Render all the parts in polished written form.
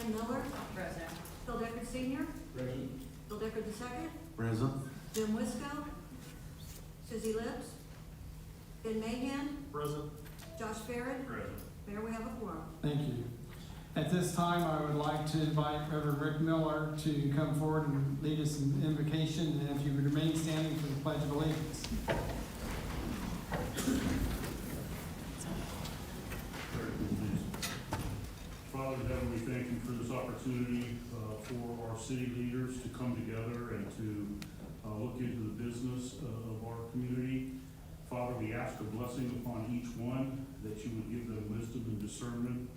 Ann Miller, Present. Phil Decker Senior, Present. Phil Decker II, Present. Jim Wisco, Susie Lips, Ben Mahan, Present. Josh Farron. Present. Mayor, we have a quorum. Thank you. At this time, I would like to invite Reverend Rick Miller to come forward and lead us in invocation, and if you would remain standing for the Pledge of Allegiance. Father in heaven, we thank you for this opportunity for our city leaders to come together and to look into the business of our community. Father, we ask a blessing upon each one, that you would give them wisdom and discernment.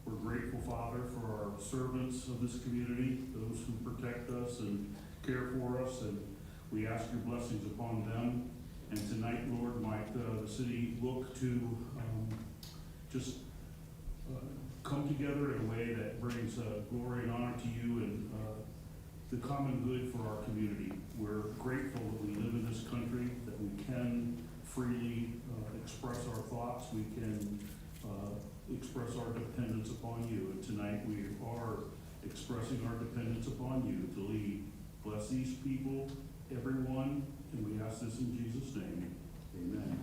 We're grateful, Father, for our servants of this community, those who protect us and care for us, and we ask your blessings upon them. And tonight, Lord, might the city look to just come together in a way that brings glory and honor to you and the common good for our community. We're grateful that we live in this country, that we can freely express our thoughts, we can express our dependence upon you. And tonight we are expressing our dependence upon you to lead. Bless these people, everyone, and we ask this in Jesus' name. Amen.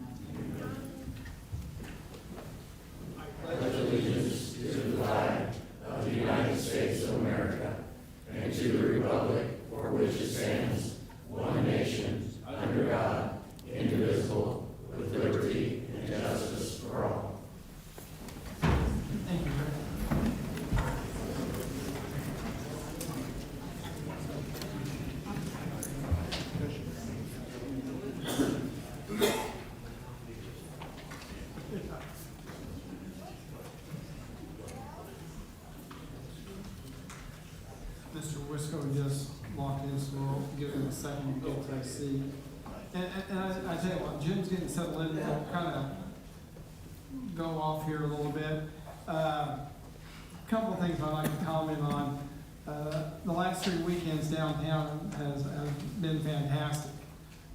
I pledge allegiance to the flag of the United States of America and to the republic for which it stands, one nation, under God, indivisible, with liberty and justice for all. Thank you, Rick. Mr. Wisco just walked in, so we'll give him a second to get to his seat. And I tell you what, Jim's getting settled in, we'll kind of go off here a little bit. Couple of things I'd like to comment on. The last 3 weekends downtown has been fantastic.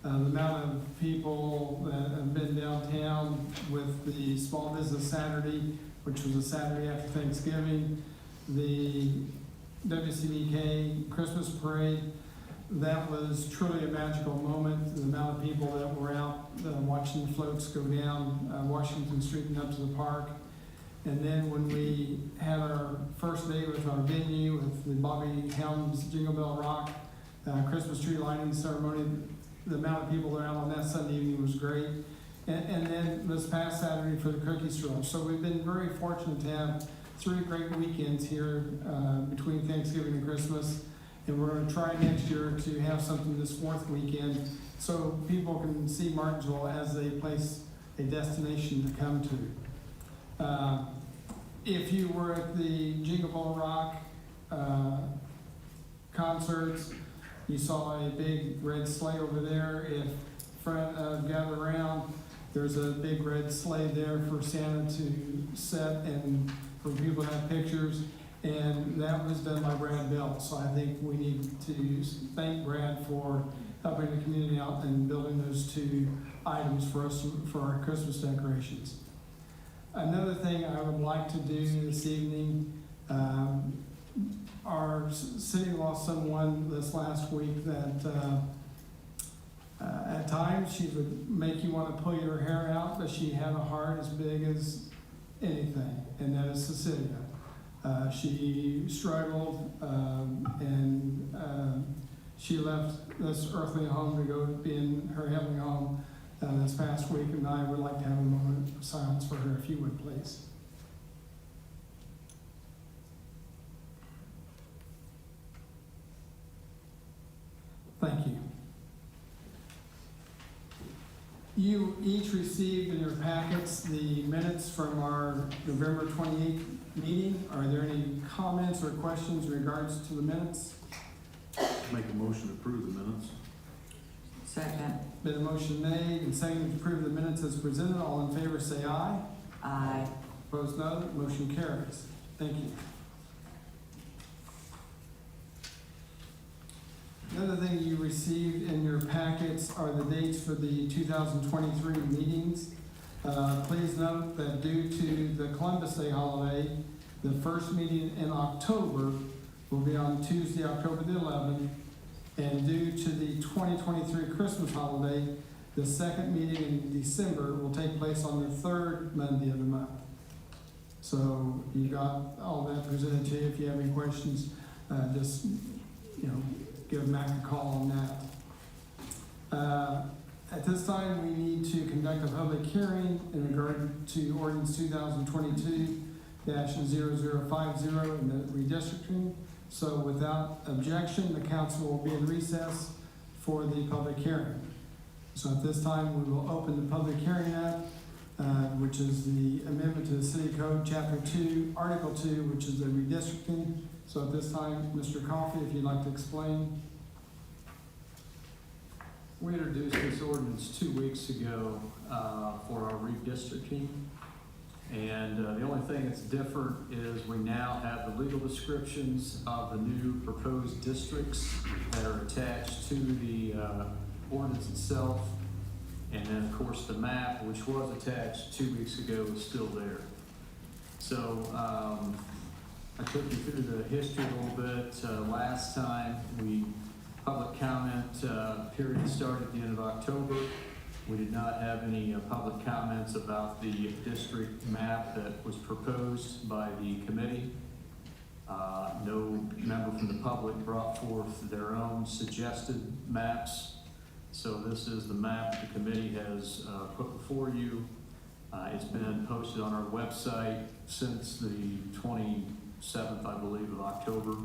The amount of people that have been downtown with the Small Business Saturday, which was a Saturday after Thanksgiving, the WCBK Christmas Parade, that was truly a magical moment. The amount of people that were out watching the floats go down Washington Street and up to the park. And then when we had our first day with our venue, with the Bobby Helms Jingle Bell Rock Christmas tree lighting ceremony, the amount of people that were out on that Sunday evening was great. And then this past Saturday for the cookie stroll. So we've been very fortunate to have 3 great weekends here between Thanksgiving and Christmas. And we're going to try next year to have something this 4th weekend so people can see Martinsville as a place, a destination to come to. If you were at the Jingle Ball Rock concerts, you saw a big red sleigh over there. If gather around, there's a big red sleigh there for Santa to set and for people to have pictures. And that was done by Brad Bell. So I think we need to thank Brad for helping the community out and building those 2 items for us for our Christmas decorations. Another thing I would like to do this evening, our city lost someone this last week that at times she would make you want to pull your hair out, but she had a heart as big as anything, and that is Cecilia. She struggled and she left this earthly home to go be in her heavenly home this past week, and I would like to have a moment of silence for her, if you would, please. Thank you. You each received in your packets the minutes from our November 28th meeting. Are there any comments or questions in regards to the minutes? Make a motion to approve the minutes. Second. Been a motion made and seconded to approve the minutes as presented. All in favor say aye. Aye. Opposed no. Motion carries. Thank you. Another thing you received in your packets are the dates for the 2023 meetings. Please note that due to the Columbus Day holiday, The first meeting in October will be on Tuesday, October the 11th, and due to the 2023 Christmas holiday, the second meeting in December will take place on the third Monday of the month. So you got all that presented to you. If you have any questions, just, give Mac a call on that. At this time, we need to conduct a public hearing in regard to Ordinance 2022-0050 in the redistricting. So without objection, the council will be in recess for the public hearing. So at this time, we will open the public hearing up, which is the amendment to the City Code, Chapter 2, Article 2, which is the redistricting. So at this time, Mr. Coffey, if you'd like to explain. We introduced this ordinance 2 weeks ago for our redistricting. And the only thing that's different is we now have the legal descriptions of the new proposed districts that are attached to the ordinance itself. And then, of course, the map, which was attached 2 weeks ago, is still there. So I took you through the history a little bit. Last time, public comment period started at the end of October. We did not have any public comments about the district map that was proposed by the committee. No member from the public brought forth their own suggested maps. So this is the map the committee has put before you. It's been posted on our website since the 27th, I believe, of October.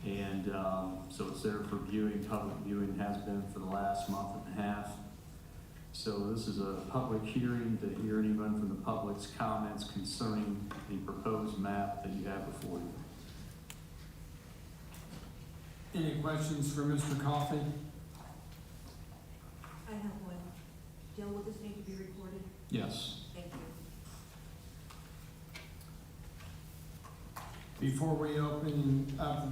And so it's there for viewing. Public viewing has been for the last month and a half. So this is a public hearing to hear anyone from the public's comments concerning the proposed map that you have before you. Any questions for Mr. Coffey? I have one. Jill, will this need to be recorded? Yes. Thank you. Before we open up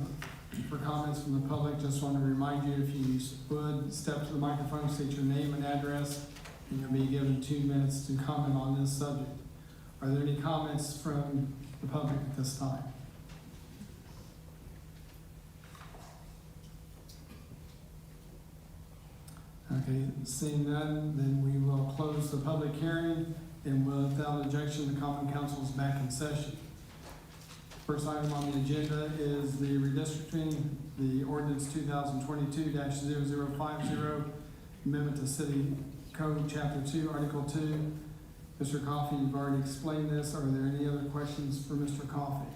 for comments from the public, just want to remind you, if you would, step to the microphone, state your name and address, and you'll be given 2 minutes to comment on this subject. Are there any comments from the public at this time? Okay, seeing none, then we will close the public hearing, and without objection, the common council is back in session. First item on the agenda is the redistricting, the ordinance 2022-0050, amendment to City Code, Chapter 2, Article 2. Mr. Coffey, you've already explained this. Are there any other questions for Mr. Coffey?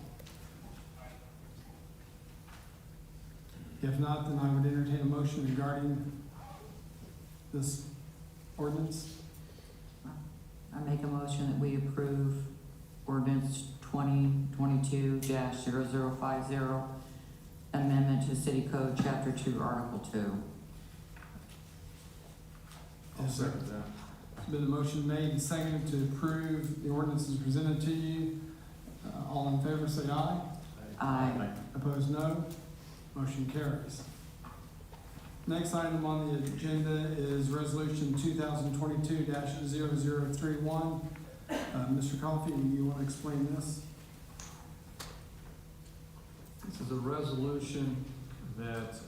If not, then I would entertain a motion regarding this ordinance. I make a motion that we approve ordinance 2022-0050, amendment to City Code, Chapter 2, Article 2. I'll second that. There's been a motion made and seconded to approve the ordinances presented to you. All in favor, say aye. Aye. Opposed, no. Motion carries. Next item on the agenda is Resolution 2022-0031. Mr. Coffey, you want to explain this? This is a resolution that is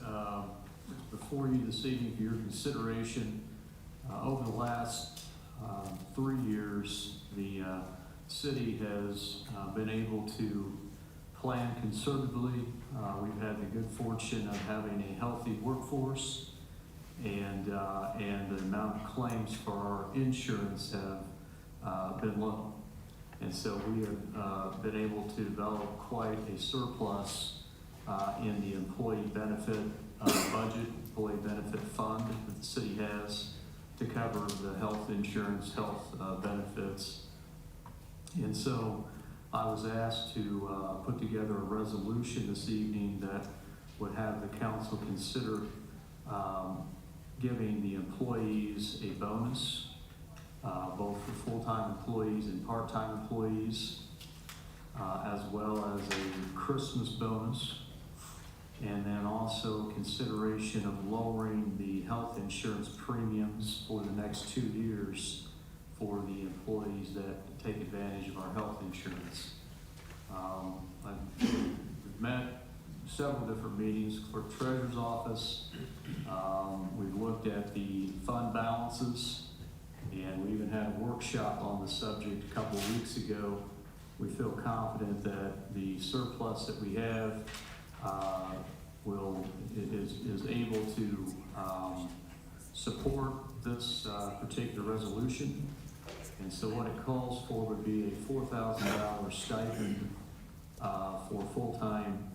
before you this evening for your consideration. Over the last 3 years, the city has been able to plan conservatively. We've had the good fortune of having a healthy workforce, and the amount of claims for our insurance have been low. And so we have been able to develop quite a surplus in the employee benefit budget, employee benefit fund that the city has to cover the health insurance, health benefits. And so I was asked to put together a resolution this evening that would have the council consider giving the employees a bonus, both for full-time employees and part-time employees, as well as a Christmas bonus, and then also consideration of lowering the health insurance premiums for the next 2 years for the employees that take advantage of our health insurance. We've met several different meetings, clerk treasurer's office. We've looked at the fund balances, and we even had a workshop on the subject a couple of weeks ago. We feel confident that the surplus that we have is able to support this particular resolution. And so what it calls for would be a $4,000 stipend for full-time,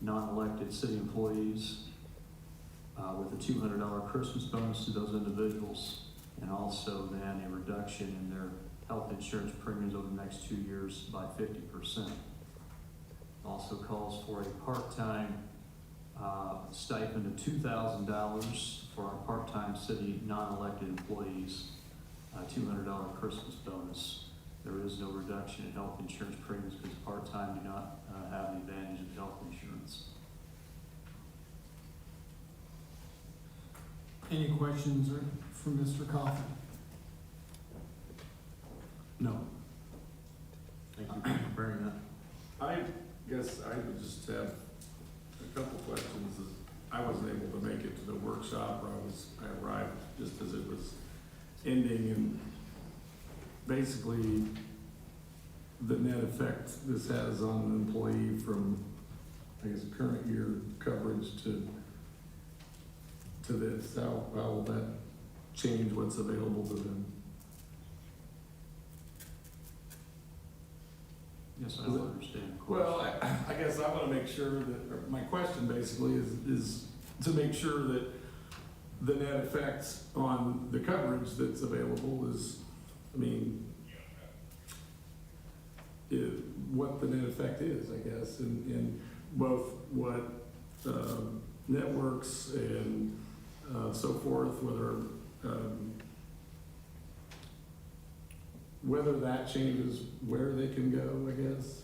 non-elected city employees, with a $200 Christmas bonus to those individuals, and also then a reduction in their health insurance premiums over the next 2 years by 50%. Also calls for a part-time stipend of $2,000 for our part-time city non-elected employees, a $200 Christmas bonus. There is no reduction in health insurance premiums because part-time do not have the advantage of health insurance. Any questions for Mr. Coffin? No. Thank you for preparing that. I guess I would just have a couple questions. I wasn't able to make it to the workshop, or I arrived just as it was ending, and basically the net effect this has on an employee from, I guess, current year coverage to this, how will that change what's available to them? Yes, I don't understand. Well, I guess I want to make sure that, or my question basically is to make sure that the net effects on the coverage that's available is, I mean, what the net effect is, I guess, in both what networks and so forth, whether that changes where they can go, I guess.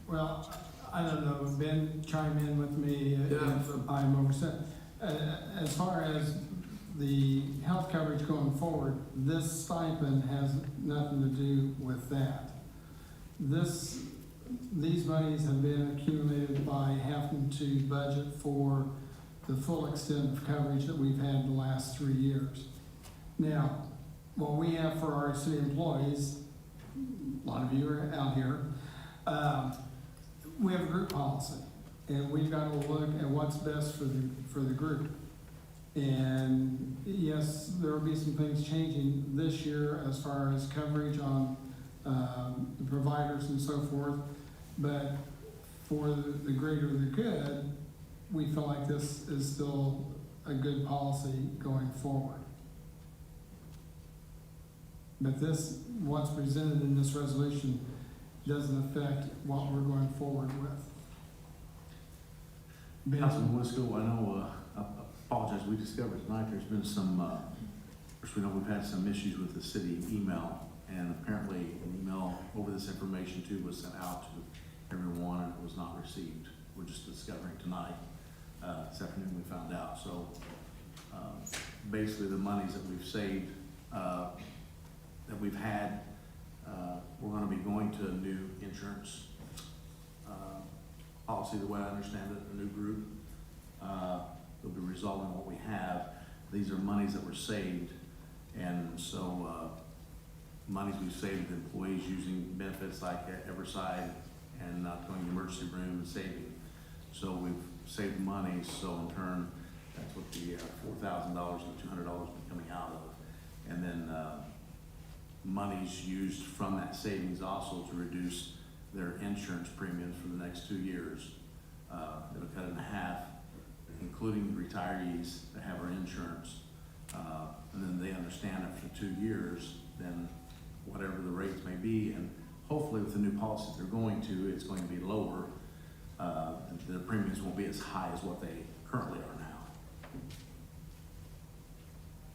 Well, I don't know, Ben, chime in with me Yeah. if I'm overstepped. As far as the health coverage going forward, this stipend has nothing to do with that. These monies have been accumulated by having to budget for the full extent of coverage that we've had the last 3 years. Now, what we have for our city employees, a lot of you are out here, we have a group policy, and we've got to look at what's best for the group. And yes, there will be some things changing this year as far as coverage on the providers and so forth, but for the greater the good, we feel like this is still a good policy going forward. But what's presented in this resolution doesn't affect what we're going forward with. Ben? Councilman Wisco, I know, I apologize, we discovered tonight there's been some, of course, we know we've had some issues with the city email, and apparently an email over this information too was sent out to everyone and it was not received. We're just discovering tonight. This afternoon we found out. So basically the monies that we've saved, that we've had, we're going to be going to a new insurance policy, the way I understand it, a new group. They'll be resolving what we have. These are monies that were saved, and so monies we've saved with employees using benefits like Everside and not going to the emergency room and saving. So we've saved money, so in turn, that's what the $4,000 and $200 will be coming out of. And then monies used from that savings also to reduce their insurance premiums for the next 2 years. It'll cut it in half, including the retirees that have our insurance. And then they understand after 2 years, then whatever the rates may be, and hopefully with the new policy they're going to, it's going to be lower. The premiums won't be as high as what they currently are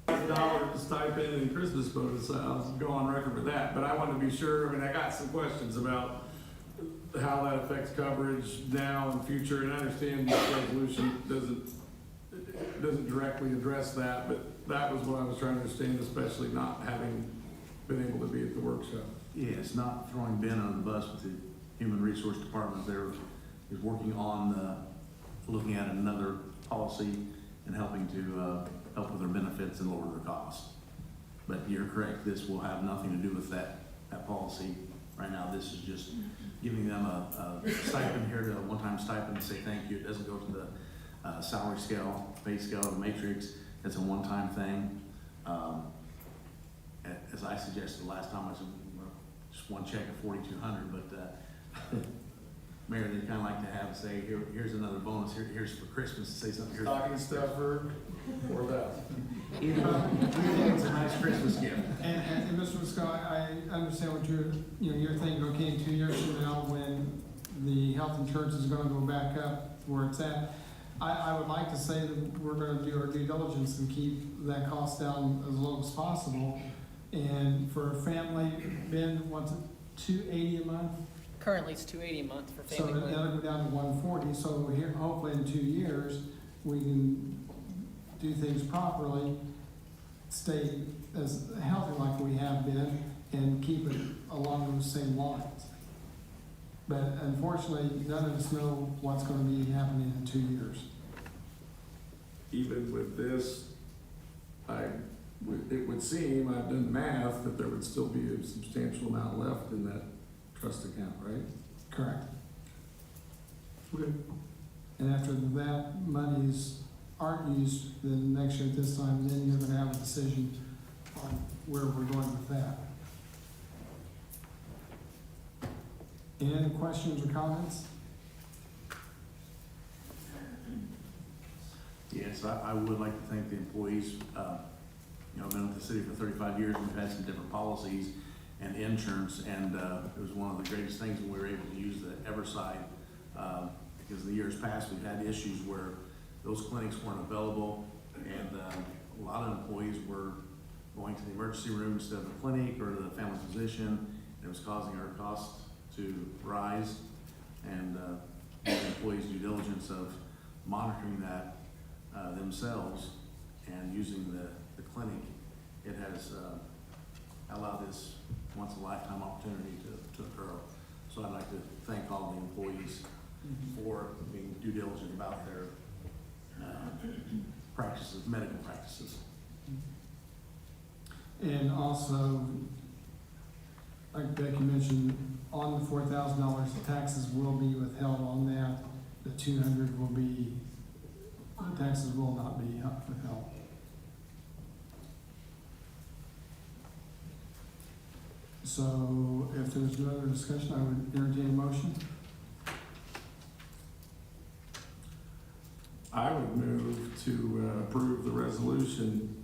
now. $1,000 stipend and Christmas bonus, I'll go on record with that, but I want to be sure, I mean, I got some questions about how that affects coverage now and future, and I understand this resolution doesn't directly address that, but that was what I was trying to understand, especially not having been able to be at the workshop. Yeah, it's not throwing Ben under the bus with the Human Resource Department there is working on, looking at another policy and helping to, help with their benefits and lower their costs. But you're correct, this will have nothing to do with that policy. Right now, this is just giving them a stipend here, to a one-time stipend, to say thank you. It doesn't go to the salary scale, pay scale, the matrix. It's a one-time thing. As I suggested last time, I said, well, just one check of $4,200, but Mayor, they kind of like to have, say, here's another bonus, here's for Christmas, to say something. Here's Stocking stuffer, $4,000. It's a nice Christmas gift. And Mr. Scott, I understand what you're thinking, okay, in 2 years from now, when the health insurance is gonna go back up where it's at, I would like to say that we're gonna do our due diligence and keep that cost down as low as possible. And for a family, Ben, what's it, $280 a month? Currently, it's $280 a month for So family. that'll go down to $140, so here, hopefully in 2 years, we can do things properly, stay as healthy like we have been, and keep it along those same lines. But unfortunately, none of us know what's gonna be happening in 2 years. Even with this, it would seem, I've done the math, that there would still be a substantial amount left in that trust account, right? Correct. And after that monies aren't used, then next year at this time, then you're gonna have a decision on where we're going with that. Any other questions or comments? Yes, I would like to thank the employees. I've been with the city for 35 years, and we've had some different policies and insurance, and it was one of the greatest things when we were able to use the Everside, because in the years past, we've had issues where those clinics weren't available, and a lot of employees were going to the emergency room instead of the clinic or the family physician, and it was causing our costs to rise, and the employees' due diligence of monitoring that themselves and using the clinic, it has allowed this once-in-a-lifetime opportunity to occur. So I'd like to thank all the employees for being due diligent about their practices, medical practices. And also, like Becky mentioned, on the $4,000, the taxes will be withheld on that. The $200 will be, the taxes will not be withheld. So if there's no other discussion, I would entertain a motion. I would move to approve the resolution.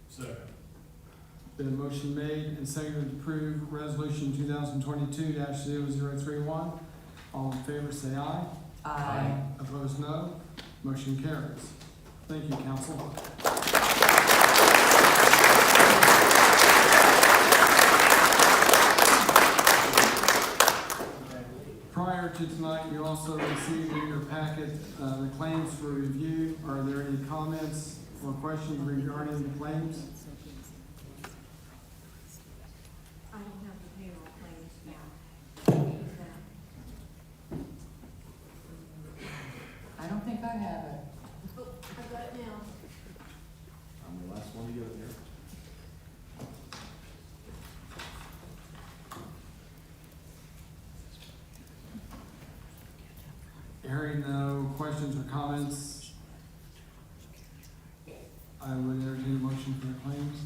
Second. Been a motion made and seconded to approve resolution 2022-0031. All in favor, say aye. Aye. Opposed, no. Motion carries. Thank you, council. Prior to tonight, you also received in your packet the claims for review. Are there any comments or questions regarding the claims? I don't have the payroll claims now. Is that- I don't think I have it. Oh, I've got it now. I'm the last one to get it here. Hearing no questions or comments, I would entertain a motion for the claims.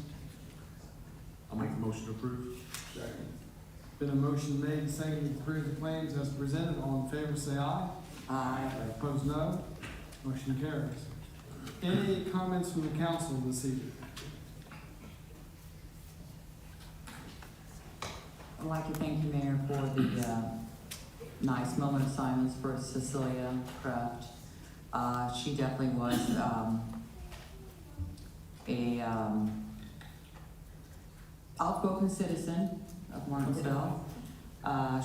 I'll make the motion to approve. Second. Been a motion made and seconded to approve the claims as presented. All in favor, say aye. Aye. Opposed, no. Motion carries. Any comments from the council this evening? I'd like to thank you, Mayor, for the nice moment of silence for Cecilia Kraft. She definitely was a outspoken citizen of Martinsville.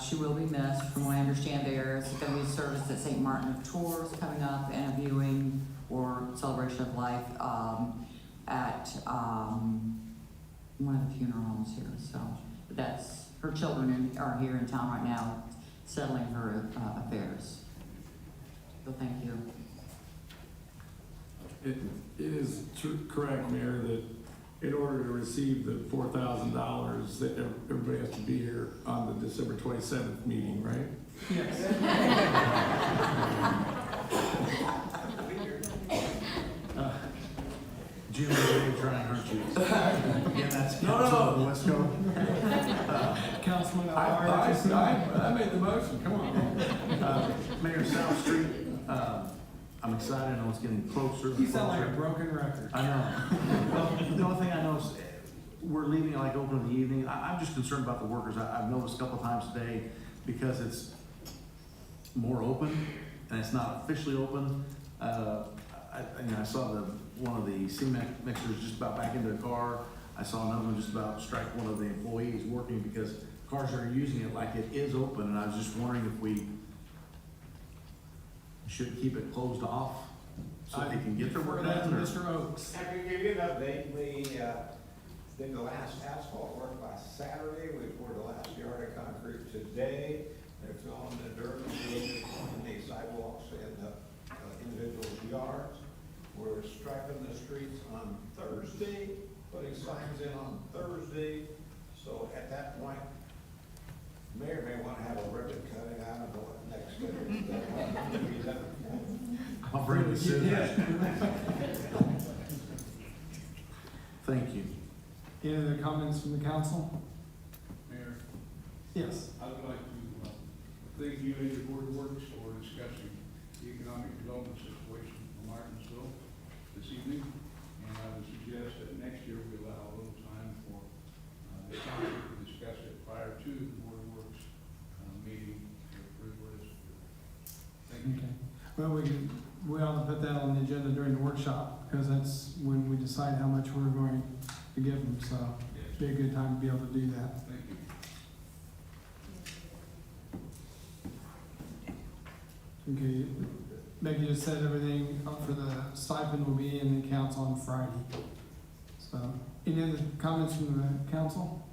She will be missed. From what I understand, there's going to be a service at St. Martin of Tours coming up and a viewing or celebration of life at one of the funeral homes here. So that's her children are here in town right now, settling her affairs. So thank you. It is correct, Mayor, that in order to receive the $4,000, that everybody has to be here on the December 27th meeting, right? Yes. Jim, you're really trying, aren't you? Again, that's Councilman Wesco. Councilman Alvarez. I made the motion, come on. Mayor, South Street, I'm excited, I know it's getting closer. and You sound like a closer. broken record. I know. Well, the only thing I know is we're leaving like open in the evening. I'm just concerned about the workers. I've noticed a couple times today because it's more open and it's not officially open. I saw one of the cement mixers just about back into the car. I saw another one just about strike one of the employees working because cars are using it like it is open. And I was just wondering if we should keep it closed off so they can get their work Refer that to done. or- Mr. Oaks. I can give you an update. We did the last asphalt work last Saturday. We poured the last yard of concrete today. They're filling the dirt in the sidewalks and the individuals' yards. We're striping the streets on Thursday, putting signs in on Thursday. So at that point, Mayor may want to have a ribbon cutting. I don't know what next is. I'll bring the scissors. Thank you. Any other comments from the council? Mayor, Yes. I would like to thank you and your board of works for discussing the economic development situation in Martinsville this evening. And I would suggest that next year we allow a little time for the council to discuss it prior to the board of works meeting to approve what is. Thank you. Okay. Well, we ought to put that on the agenda during the workshop, because that's when we decide how much we're going to give them, so Yes, be a good time to be able to do that. thank you. Okay, Becky just said everything up for the stipend will be in the accounts on Friday. So, any other comments from the council?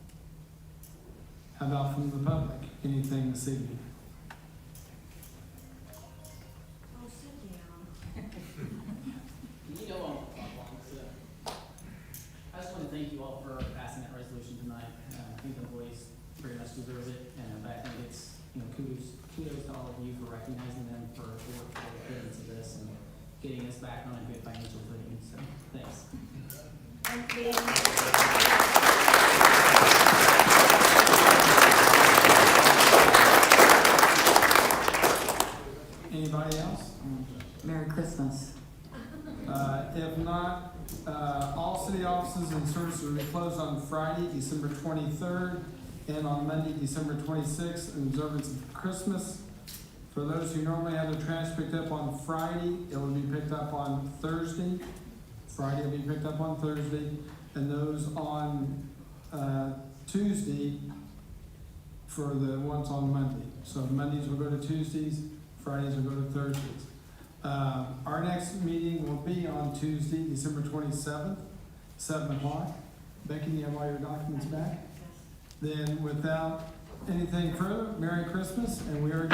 How about from the public? Anything this evening? Oh, sit down. You know, I just want to thank you all for passing that resolution tonight. I think the employees very much deserve it, and I think it's, kudos to all of you for recognizing them for the work that they put into this and getting us back on a good financial footing, so, thanks. Anybody else? Merry Christmas. If not, all city offices and services will be closed on Friday, December 23rd, and on Monday, December 26th, in observance of Christmas. For those who normally have their trash picked up on Friday, it will be picked up on Thursday. Friday will be picked up on Thursday, and those on Tuesday for the ones on Monday. So Mondays will go to Tuesdays, Fridays will go to Thursdays. Our next meeting will be on Tuesday, December 27th, 7 o'clock. Becky, you have all your documents back? Then without anything further, Merry Christmas, and we are adjourned.